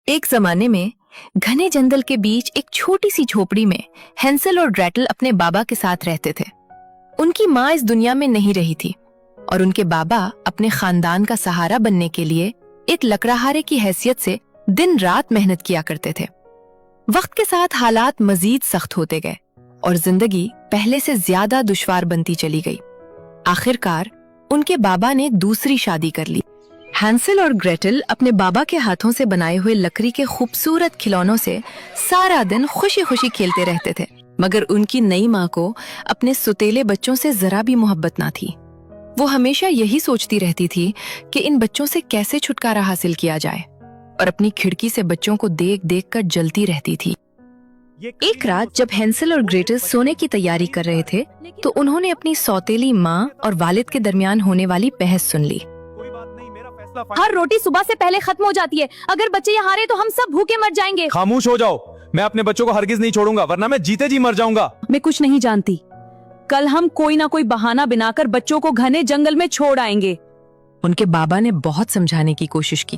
एक जमाने में घने जंगल के बीच एक छोटी सी झोपड़ी में हैंसल और ग्रेटल अपने बाबा के साथ रहते थे। उनकी माँ इस दुनिया में नहीं रही थी और उनके बाबा अपने खानदान का सहारा बनने के लिए एक लकड़हारे की हैसियत से दिन रात मेहनत किया करते थे। वक्त के साथ हालात मजीद सख्त होते गए और जिंदगी पहले से ज्यादा दुश्वार बनती चली गई। आखिरकार उनके बाबा ने दूसरी शादी कर ली। हैंसल और ग्रेटल अपने बाबा के हाथों से बनाए हुए लकड़ी के खूबसूरत खिलौनों से सारा दिन खुशी खुशी खेलते रहते थे, मगर उनकी नई माँ को अपने सुतेले बच्चों से जरा भी मोहब्बत ना थी। वो हमेशा यही सोचती रहती थी कि इन बच्चों से कैसे छुटकारा हासिल किया जाए और अपनी खिड़की से बच्चों को देख देख कर जलती रहती थी। एक रात जब हैंसल और ग्रेटल सोने की तैयारी कर रहे थे तो उन्होंने अपनी सौतेली माँ और वालिद के दरमियान होने वाली बहस सुन ली। हर रोटी सुबह से पहले खत्म हो जाती है। अगर बच्चे यहाँ हारे तो हम सब भूखे मर जाएंगे। खामोश हो जाओ। मैं अपने बच्चों को हरगिज नहीं छोड़ूंगा, वरना मैं जीते जी मर जाऊंगा। मैं कुछ नहीं जानती। कल हम कोई ना कोई बहाना बनाकर बच्चों को घने जंगल में छोड़ आएंगे। उनके बाबा ने बहुत समझाने की कोशिश की,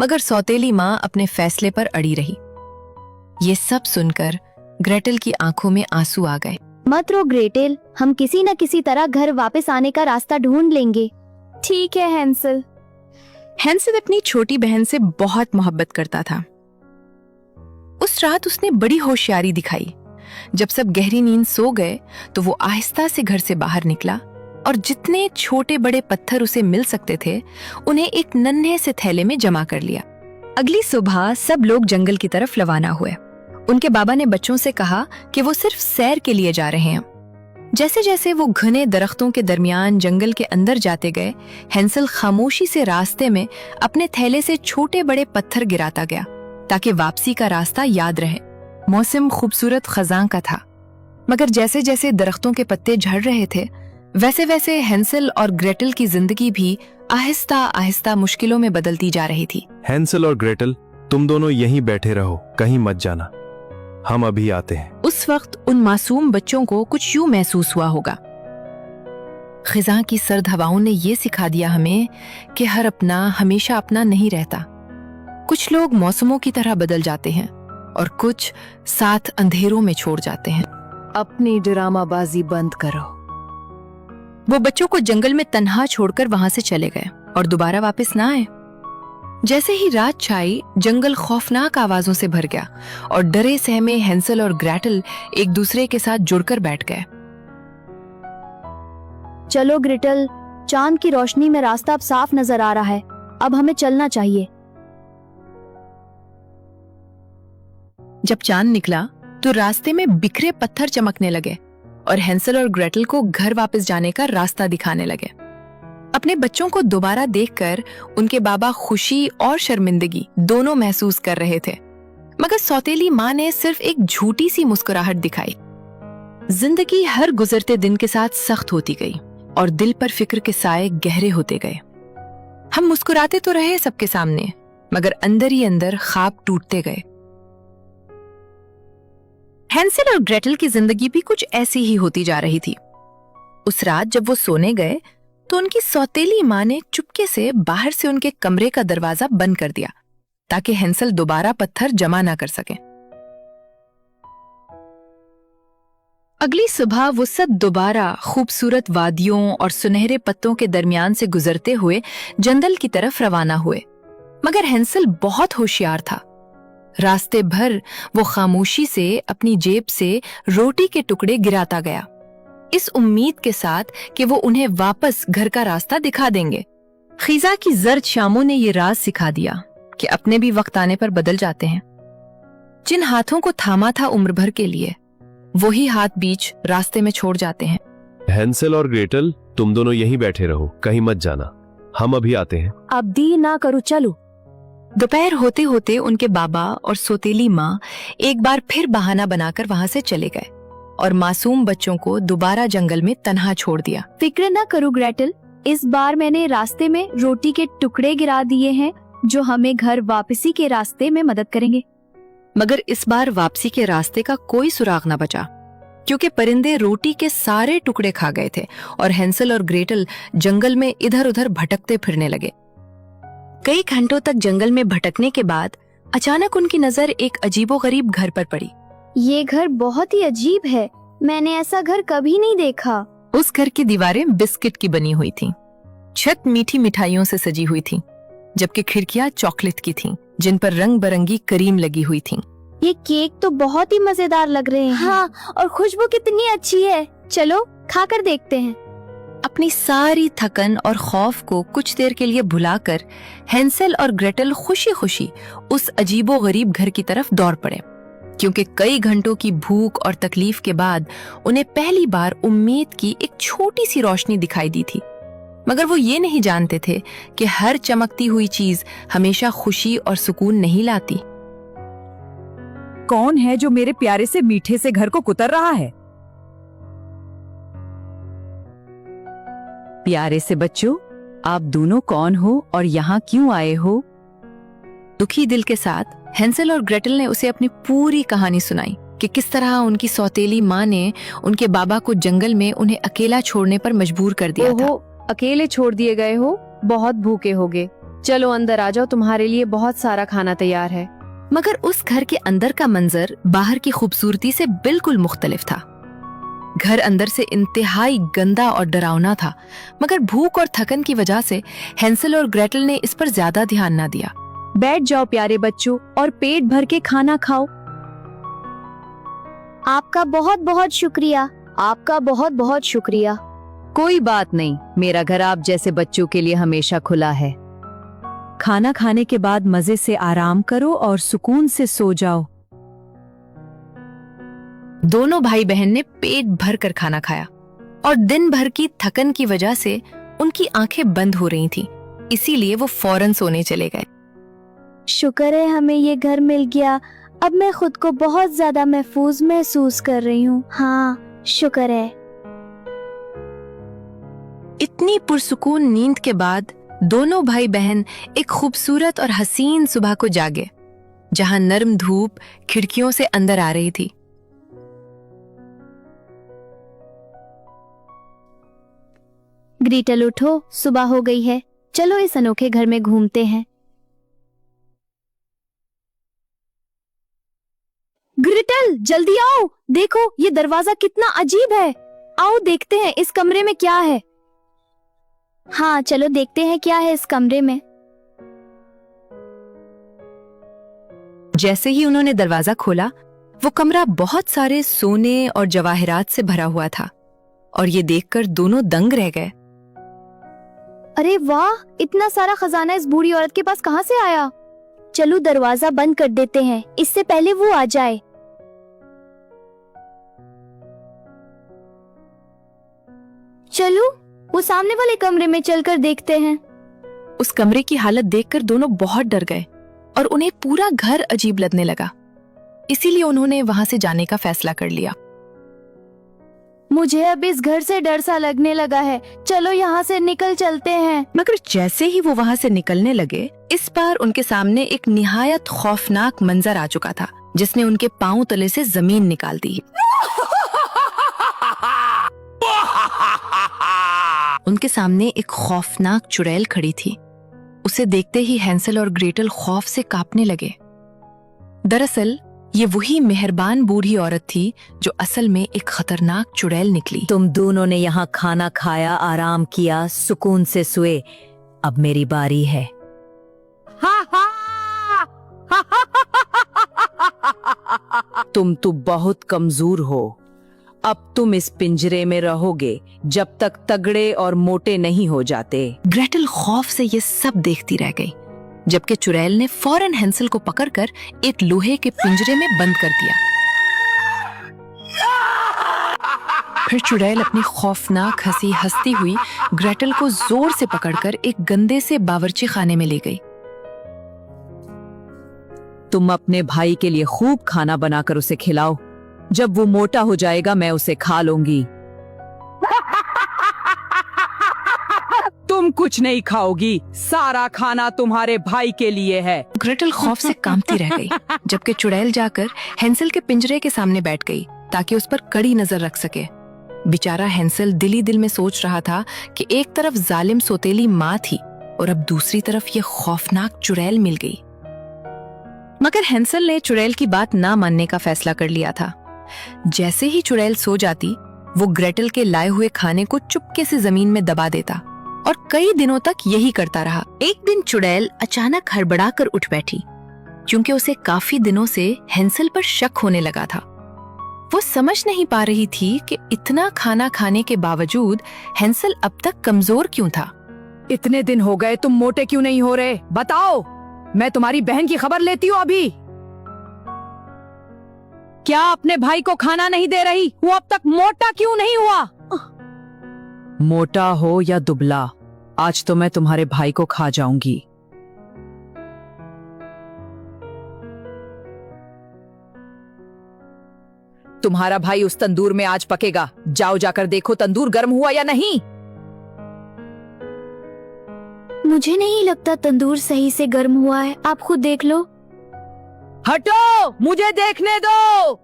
मगर सौतेली माँ अपने फैसले पर अड़ी रही। ये सब सुनकर ग्रेटल की आंखों में आंसू आ गए। मत रो ग्रेटेल, हम किसी न किसी तरह घर वापस आने का रास्ता ढूंढ लेंगे। ठीक है हैंसल। हैंसल अपनी छोटी बहन से बहुत मोहब्बत करता था। उस रात उसने बड़ी होशियारी दिखाई। जब सब गहरी नींद सो गए तो वो आहिस्ता से घर से बाहर निकला और जितने छोटे बड़े पत्थर उसे मिल सकते थे उन्हें एक नन्हे से थैले में जमा कर लिया। अगली सुबह सब लोग जंगल की तरफ रवाना हुए। उनके बाबा ने बच्चों से कहा कि वो सिर्फ सैर के लिए जा रहे हैं। जैसे जैसे वो घने दरख्तों के दरमियान जंगल के अंदर जाते गए, हैंसल खामोशी से रास्ते में अपने थैले से छोटे बड़े पत्थर गिराता गया ताकि वापसी का रास्ता याद रहे। मौसम खूबसूरत खजां का था, मगर जैसे जैसे दरख्तों के पत्ते झड़ रहे थे वैसे वैसे हैंसल और ग्रेटल की जिंदगी भी आहिस्ता आहिस्ता मुश्किलों में बदलती जा रही थी। हैंसल और ग्रेटल, तुम दोनों यहीं बैठे रहो, कहीं मत जाना, हम अभी आते हैं। उस वक्त उन मासूम बच्चों को कुछ यूं महसूस हुआ होगा। खिजां की सर्द हवाओं ने ये सिखा दिया हमें कि हर अपना हमेशा अपना नहीं रहता। कुछ लोग मौसमों की तरह बदल जाते हैं और कुछ साथ अंधेरों में छोड़ जाते हैं। अपनी ड्रामाबाजी बंद करो। वो बच्चों को जंगल में तन्हा छोड़कर वहां से चले गए और दोबारा वापस ना आए। जैसे ही रात छाई, जंगल खौफनाक आवाजों से भर गया और डरे सहमे हैंसल और ग्रेटल एक दूसरे के साथ जुड़कर बैठ गए। चलो ग्रेटल, चांद की रोशनी में रास्ता अब साफ नजर आ रहा है। अब हमें चलना चाहिए। जब चांद निकला तो रास्ते में बिखरे पत्थर चमकने लगे और हैंसल और ग्रेटल को घर वापस जाने का रास्ता दिखाने लगे। अपने बच्चों को दोबारा देखकर उनके बाबा खुशी और शर्मिंदगी दोनों महसूस कर रहे थे, मगर सौतेली माँ ने सिर्फ एक झूठी सी मुस्कुराहट दिखाई। जिंदगी हर गुजरते दिन के साथ सख्त होती गई और दिल पर फिक्र के साए गहरे होते गए। हम मुस्कुराते तो रहे सबके सामने, मगर अंदर ही अंदर ख्वाब टूटते गए। हैंसल और ग्रेटल की जिंदगी भी कुछ ऐसी ही होती जा रही थी। उस रात जब वो सोने गए तो उनकी सौतेली माँ ने चुपके से बाहर से उनके कमरे का दरवाजा बंद कर दिया ताकि हैंसल दोबारा पत्थर जमा ना कर सके। अगली सुबह वो सब दोबारा खूबसूरत वादियों और सुनहरे पत्तों के दरमियान से गुजरते हुए जंगल की तरफ रवाना हुए, मगर हैंसल बहुत होशियार था। रास्ते भर वो खामोशी से अपनी जेब से रोटी के टुकड़े गिराता गया, इस उम्मीद के साथ कि वो उन्हें वापस घर का रास्ता दिखा देंगे। खिजा की जर्द शामों ने ये राज सिखा दिया कि अपने भी वक्त आने पर बदल जाते हैं। जिन हाथों को थामा था उम्र भर के लिए, वही हाथ बीच रास्ते में छोड़ जाते हैं। हैंसल और ग्रेटल, तुम दोनों यहीं बैठे रहो, कहीं मत जाना, हम अभी आते हैं। अब दी ना करो, चलो। दोपहर होते होते उनके बाबा और सौतेली माँ एक बार फिर बहाना बनाकर वहां से चले गए और मासूम बच्चों को दोबारा जंगल में तन्हा छोड़ दिया। फिक्र ना करो ग्रेटल, इस बार मैंने रास्ते में रोटी के टुकड़े गिरा दिए हैं जो हमें घर वापसी के रास्ते में मदद करेंगे। मगर इस बार वापसी के रास्ते का कोई सुराग न बचा, क्योंकि परिंदे रोटी के सारे टुकड़े खा गए थे और हैंसल और ग्रेटल जंगल में इधर उधर भटकते फिरने लगे। कई घंटों तक जंगल में भटकने के बाद अचानक उनकी नजर एक अजीबोगरीब घर पर पड़ी। ये घर बहुत ही अजीब है, मैंने ऐसा घर कभी नहीं देखा। उस घर की दीवारें बिस्किट की बनी हुई थीं। छत मीठी मिठाइयों से सजी हुई थी, जबकि खिड़कियां चॉकलेट की थीं, जिन पर रंग बिरंगी क्रीम लगी हुई थी। ये केक तो बहुत ही मजेदार लग रहे हैं। हाँ, और खुशबू कितनी अच्छी है। चलो खाकर देखते हैं। अपनी सारी थकन और खौफ को कुछ देर के लिए भुलाकर हैंसल और ग्रेटल खुशी खुशी उस अजीबोगरीब घर की तरफ दौड़ पड़े, क्योंकि कई घंटों की भूख और तकलीफ के बाद उन्हें पहली बार उम्मीद की एक छोटी सी रोशनी दिखाई दी थी। मगर वो ये नहीं जानते थे कि हर चमकती हुई चीज हमेशा खुशी और सुकून नहीं लाती। कौन है जो मेरे प्यारे से मीठे से घर को कुतर रहा है? प्यारे से बच्चों, आप दोनों कौन हो और यहाँ क्यों आए हो? दुखी दिल के साथ हैंसल और ग्रेटल ने उसे अपनी पूरी कहानी सुनाई कि किस तरह उनकी सौतेली माँ ने उनके बाबा को जंगल में उन्हें अकेला छोड़ने पर मजबूर कर दिया था। ओहो, अकेले छोड़ दिए गए हो? बहुत भूखे होगे। चलो अंदर आ जाओ, तुम्हारे लिए बहुत सारा खाना तैयार है। मगर उस घर के अंदर का मंजर बाहर की खूबसूरती से बिल्कुल मुख्तलिफ था। घर अंदर से इंतहाई गंदा और डरावना था, मगर भूख और थकन की वजह से हैंसल और ग्रेटल ने इस पर ज्यादा ध्यान ना दिया। बैठ जाओ प्यारे बच्चों और पेट भर के खाना खाओ। आपका बहुत बहुत शुक्रिया। आपका बहुत बहुत शुक्रिया। कोई बात नहीं, मेरा घर आप जैसे बच्चों के लिए हमेशा खुला है। खाना खाने के बाद मजे से आराम करो और सुकून से सो जाओ। दोनों भाई बहन ने पेट भर कर खाना खाया और दिन भर की थकन की वजह से उनकी आंखें बंद हो रही थीं, इसीलिए वो फौरन सोने चले गए। शुक्र है हमें ये घर मिल गया। अब मैं खुद को बहुत ज्यादा महफूज महसूस कर रही हूँ। हाँ, शुक्र है। इतनी पुरसुकून नींद के बाद दोनों भाई बहन एक खूबसूरत और हसीन सुबह को जागे, जहां नर्म धूप खिड़कियों से अंदर आ रही थी। ग्रेटल उठो, सुबह हो गई है। चलो इस अनोखे घर में घूमते हैं। ग्रेटल जल्दी आओ, देखो ये दरवाजा कितना अजीब है। आओ देखते हैं इस कमरे में क्या है। हाँ चलो देखते हैं क्या है इस कमरे में। जैसे ही उन्होंने दरवाजा खोला, वो कमरा बहुत सारे सोने और जवाहरात से भरा हुआ था, और ये देखकर दोनों दंग रह गए। अरे वाह, इतना सारा खजाना इस बूढ़ी औरत के पास कहाँ से आया? चलो दरवाजा बंद कर देते हैं, इससे पहले वो आ जाए। चलो वो सामने वाले कमरे में चलकर देखते हैं। उस कमरे की हालत देखकर दोनों बहुत डर गए और उन्हें पूरा घर अजीब लगने लगा। इसीलिए उन्होंने वहां से जाने का फैसला कर लिया। मुझे अब इस घर से डर सा लगने लगा है, चलो यहाँ से निकल चलते हैं। मगर जैसे ही वो वहां से निकलने लगे, इस बार उनके सामने एक निहायत खौफनाक मंजर आ चुका था, जिसने उनके पांव तले से जमीन निकाल दी। उनके सामने एक खौफनाक चुड़ैल खड़ी थी। उसे देखते ही हैंसल और ग्रेटल खौफ से कांपने लगे। दरअसल ये वही मेहरबान बूढ़ी औरत थी जो असल में एक खतरनाक चुड़ैल निकली। तुम दोनों ने यहाँ खाना खाया, आराम किया, सुकून से सोए। अब मेरी बारी है। तुम तो बहुत कमजोर हो। अब तुम इस पिंजरे में रहोगे जब तक तगड़े और मोटे नहीं हो जाते। ग्रेटल खौफ से ये सब देखती रह गई, जबकि चुड़ैल ने फौरन हैंसल को पकड़कर एक लोहे के पिंजरे में बंद कर दिया। फिर चुड़ैल अपनी खौफनाक हंसी हंसती हुई ग्रेटल को जोर से पकड़कर एक गंदे से बावर्ची खाने में ले गई। तुम अपने भाई के लिए खूब खाना बनाकर उसे खिलाओ। जब वो मोटा हो जाएगा मैं उसे खा लूंगी। तुम कुछ नहीं खाओगी, सारा खाना तुम्हारे भाई के लिए है। ग्रेटल खौफ से कांपती रह गई, जबकि चुड़ैल जाकर हैंसल के पिंजरे के सामने बैठ गई ताकि उस पर कड़ी नजर रख सके। बेचारा हैंसल दिल ही दिल में सोच रहा था कि एक तरफ जालिम सौतेली माँ थी और अब दूसरी तरफ ये खौफनाक चुड़ैल मिल गई। मगर हैंसल ने चुड़ैल की बात ना मानने का फैसला कर लिया था। जैसे ही चुड़ैल सो जाती, वो ग्रेटल के लाए हुए खाने को चुपके से जमीन में दबा देता और कई दिनों तक यही करता रहा। एक दिन चुड़ैल अचानक हड़बड़ाकर उठ बैठी, क्योंकि उसे काफी दिनों से हैंसल पर शक होने लगा था। वो समझ नहीं पा रही थी कि इतना खाना खाने के बावजूद हैंसल अब तक कमजोर क्यों था। इतने दिन हो गए, तुम मोटे क्यों नहीं हो रहे? बताओ, मैं तुम्हारी बहन की खबर लेती हूँ अभी। क्या अपने भाई को खाना नहीं दे रही? वो अब तक मोटा क्यों नहीं हुआ? मोटा हो या दुबला, आज तो मैं तुम्हारे भाई को खा जाऊंगी। तुम्हारा भाई उस तंदूर में आज पकेगा। जाओ जाकर देखो तंदूर गर्म हुआ या नहीं। मुझे नहीं लगता तंदूर सही से गर्म हुआ है, आप खुद देख लो। हटो, मुझे देखने दो।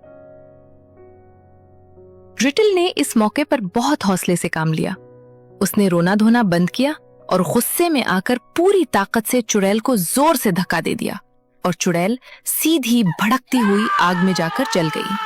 ग्रेटल ने इस मौके पर बहुत हौसले से काम लिया। उसने रोना धोना बंद किया और गुस्से में आकर पूरी ताकत से चुड़ैल को जोर से धक्का दे दिया और चुड़ैल सीधी भड़कती हुई आग में जाकर जल गई।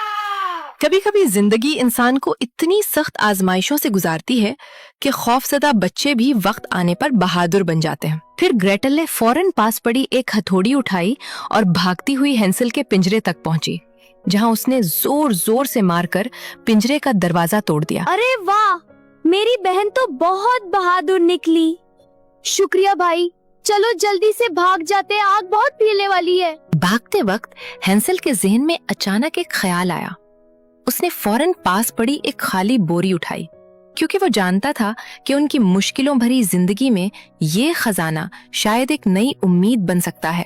कभी कभी जिंदगी इंसान को इतनी सख्त आजमाइशों से गुजारती है कि खौफजदा बच्चे भी वक्त आने पर बहादुर बन जाते हैं। फिर ग्रेटल ने फौरन पास पड़ी एक हथौड़ी उठाई और भागती हुई हैंसल के पिंजरे तक पहुंची, जहां उसने जोर जोर से मारकर पिंजरे का दरवाजा तोड़ दिया। अरे वाह, मेरी बहन तो बहुत बहादुर निकली। शुक्रिया भाई, चलो जल्दी से भाग जाते, आग बहुत फैलने वाली है। भागते वक्त हैंसल के जहन में अचानक एक ख्याल आया। उसने फौरन पास पड़ी एक खाली बोरी उठाई, क्योंकि वो जानता था कि उनकी मुश्किलों भरी जिंदगी में ये खजाना शायद एक नई उम्मीद बन सकता है।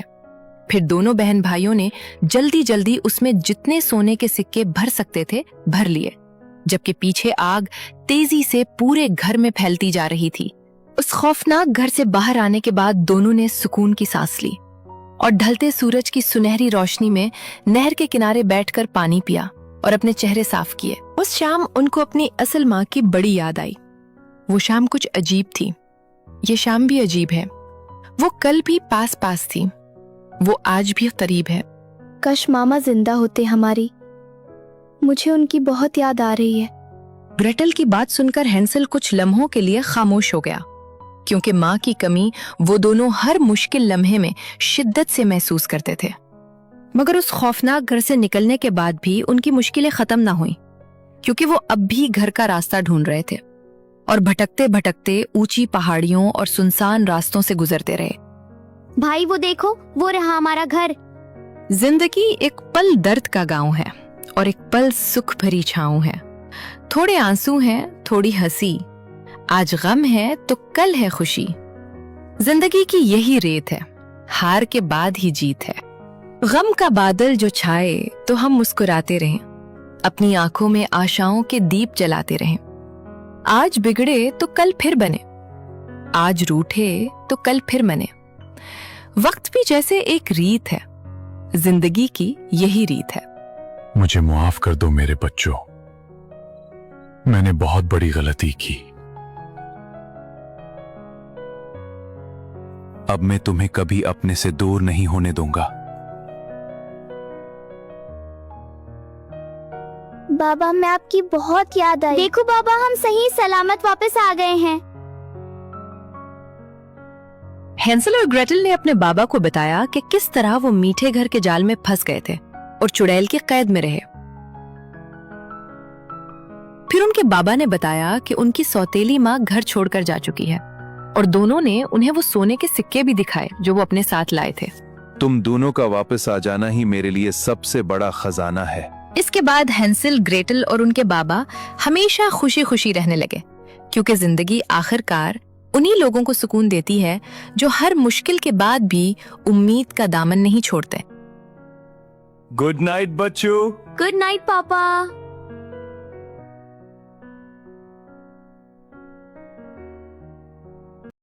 फिर दोनों बहन भाइयों ने जल्दी जल्दी उसमें जितने सोने के सिक्के भर सकते थे भर लिए, जबकि पीछे आग तेजी से पूरे घर में फैलती जा रही थी। उस खौफनाक घर से बाहर आने के बाद दोनों ने सुकून की सांस ली और ढलते सूरज की सुनहरी रोशनी में नहर के किनारे बैठकर पानी पिया और अपने चेहरे साफ किए। उस शाम उनको अपनी असल माँ की बड़ी याद आई। वो शाम कुछ अजीब थी। ये शाम भी अजीब है। वो कल भी पास पास थी, वो आज भी करीब है। काश मामा जिंदा होते हमारी, मुझे उनकी बहुत याद आ रही है। ग्रेटल की बात सुनकर हैंसल कुछ लम्हों के लिए खामोश हो गया, क्योंकि माँ की कमी वो दोनों हर मुश्किल लम्हे में शिद्दत से महसूस करते थे। मगर उस खौफनाक घर से निकलने के बाद भी उनकी मुश्किलें खत्म ना हुई, क्योंकि वो अब भी घर का रास्ता ढूंढ रहे थे और भटकते भटकते ऊंची पहाड़ियों और सुनसान रास्तों से गुजरते रहे। भाई वो देखो, वो रहा हमारा घर। जिंदगी एक पल दर्द का गांव है और एक पल सुख भरी छाँव है। थोड़े आंसू हैं, थोड़ी हंसी, आज गम है तो कल है खुशी। जिंदगी की यही रेत है, हार के बाद ही जीत है। गम का बादल जो छाए तो हम मुस्कुराते रहें, अपनी आंखों में आशाओं के दीप जलाते रहें। आज बिगड़े तो कल फिर बने, आज रूठे तो कल फिर मने। वक्त भी जैसे एक रीत है, जिंदगी की यही रीत है। मुझे माफ कर दो मेरे बच्चों, मैंने बहुत बड़ी गलती की। अब मैं तुम्हें कभी अपने से दूर नहीं होने दूंगा। बाबा, मैं आपकी बहुत याद आई। देखो बाबा, हम सही सलामत वापस आ गए हैं। हैंसल और ग्रेटल ने अपने बाबा को बताया कि किस तरह वो मीठे घर के जाल में फंस गए थे और चुड़ैल की कैद में रहे। फिर उनके बाबा ने बताया कि उनकी सौतेली माँ घर छोड़कर जा चुकी है और दोनों ने उन्हें वो सोने के सिक्के भी दिखाए जो वो अपने साथ लाए थे। तुम दोनों का वापस आ जाना ही मेरे लिए सबसे बड़ा खजाना है। इसके बाद हैंसल, ग्रेटल और उनके बाबा हमेशा खुशी खुशी रहने लगे, क्योंकि जिंदगी आखिरकार उन्हीं लोगों को सुकून देती है जो हर मुश्किल के बाद भी उम्मीद का दामन नहीं छोड़ते। गुड नाइट बच्चों। गुड नाइट पापा।